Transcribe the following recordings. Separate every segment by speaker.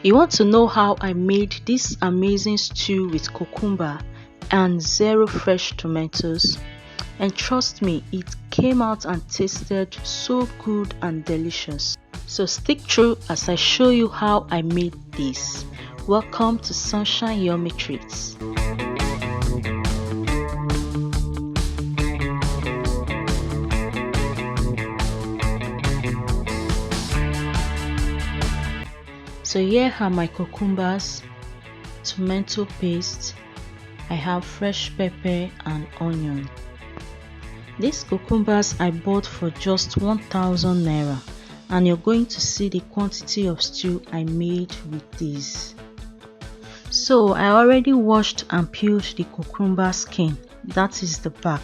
Speaker 1: You want to know how I made this amazing stew with cucumber and 0 fresh tomatoes? And trust me, it came out and tasted so good and delicious. So stick through as I show you how I made this. Welcome to Sunshine Yummy Treats. So here are my cucumbers, tomato paste, I have fresh pepper and onion. These cucumbers I bought for just 1,000 naira, and you're going to see the quantity of stew I made with these. So I already washed and peeled the cucumber skin, that is the back,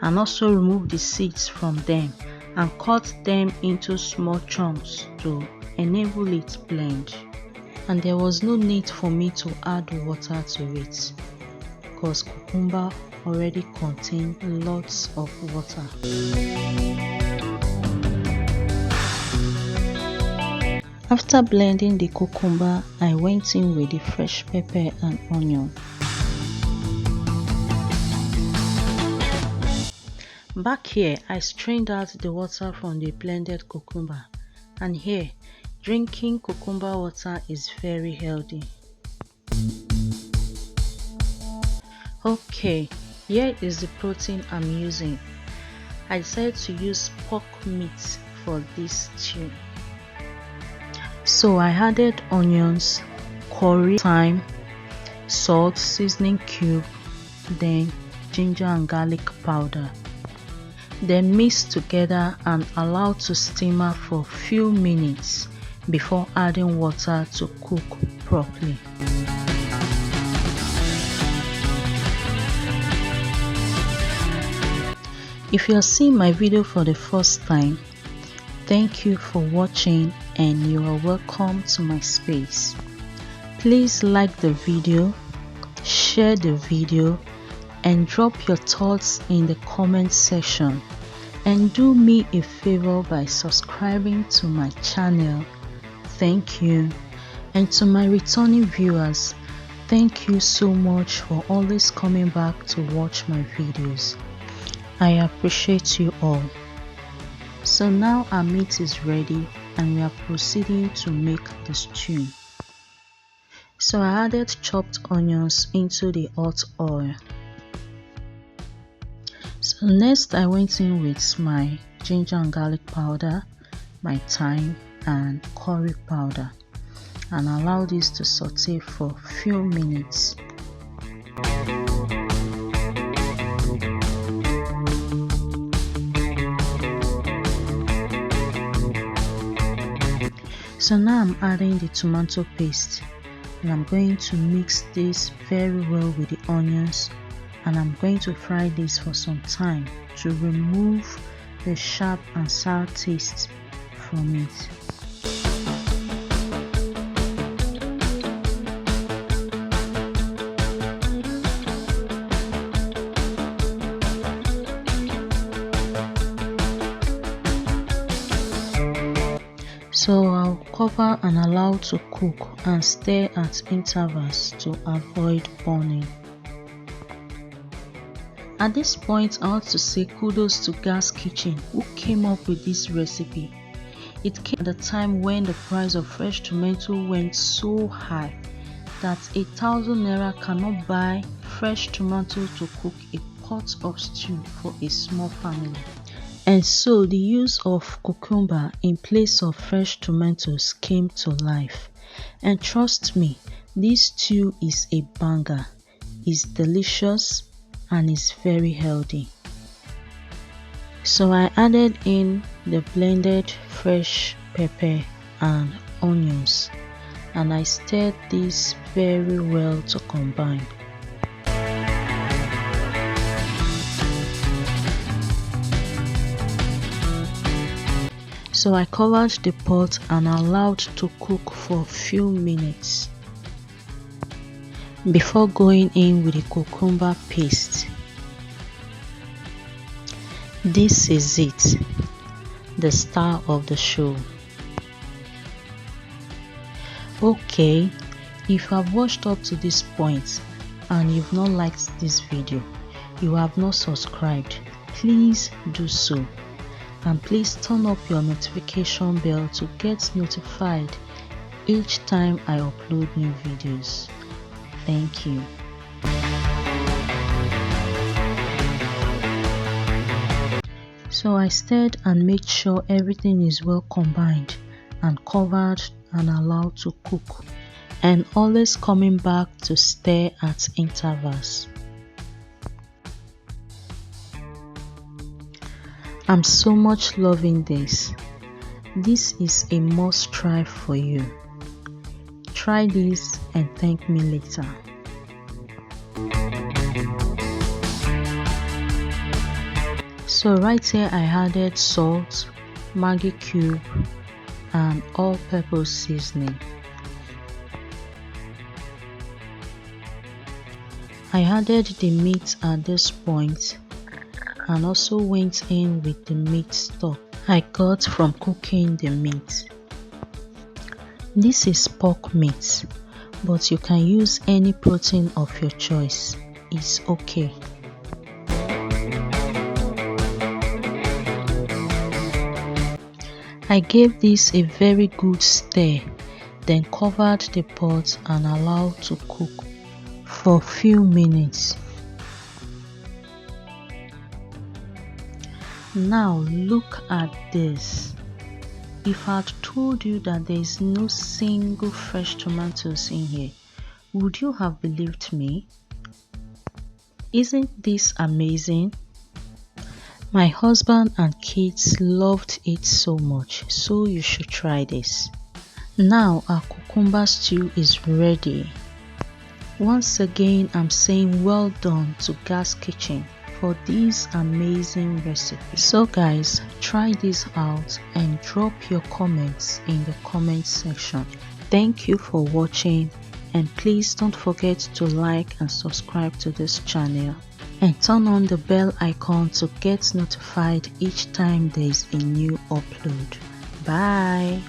Speaker 1: and also removed the seeds from them and cut them into small chunks to enable it blend. And there was no need for me to add water to it because cucumber already contain lots of water. After blending the cucumber, I went in with the fresh pepper and onion. Back here, I strained out the water from the blended cucumber, and here, drinking cucumber water is very healthy. Okay, here is the protein I'm using. I decided to use pork meat for this stew. So I added onions, curry, thyme, salt, seasoning cube, then ginger and garlic powder. Then mix together and allow to simmer for a few minutes before adding water to cook properly. If you are seeing my video for the first time, thank you for watching and you are welcome to my space. Please like the video, share the video, and drop your thoughts in the comment section. And do me a favor by subscribing to my channel. Thank you. And to my returning viewers, thank you so much for always coming back to watch my videos. I appreciate you all. So now our meat is ready and we are proceeding to make the stew. So I added chopped onions into the hot oil. So next I went in with my ginger and garlic powder, my thyme and curry powder, and allow this to saute for a few minutes. So now I'm adding the tomato paste and I'm going to mix this very well with the onions, and I'm going to fry this for some time to remove the sharp and sour taste from it. So I'll cover and allow to cook and stir at intervals to avoid burning. At this point, I want to say kudos to Gas Kitchen who came up with this recipe. It came at a time when the price of fresh tomato went so high that 1,000 naira cannot buy fresh tomato to cook a pot of stew for a small family. And so the use of cucumber in place of fresh tomatoes came to life. And trust me, this stew is a banger. It's delicious and is very healthy. So I added in the blended fresh pepper and onions, and I stirred this very well to combine. So I covered the pot and allowed to cook for a few minutes before going in with the cucumber paste. This is it, the star of the show. Okay, if you have watched up to this point and you've not liked this video, you have not subscribed, please do so, and please turn up your notification bell to get notified each time I upload new videos. Thank you. So I stirred and made sure everything is well combined and covered and allowed to cook, and always coming back to stir at intervals. I'm so much loving this. This is a must try for you. Try this and thank me later. So right here I added salt, Maggie cube and all-purpose seasoning. I added the meat at this point and also went in with the meat stock I got from cooking the meat. This is pork meat, but you can use any protein of your choice. It's okay. I gave this a very good stir, then covered the pot and allowed to cook for a few minutes. Now look at this. If I had told you that there is no single fresh tomatoes in here, would you have believed me? Isn't this amazing? My husband and kids loved it so much, so you should try this. Now our cucumber stew is ready. Once again, I'm saying well done to Gas Kitchen for this amazing recipe. So guys, try this out and drop your comments in the comment section. Thank you for watching, and please don't forget to like and subscribe to this channel and turn on the bell icon to get notified each time there is a new upload. Bye.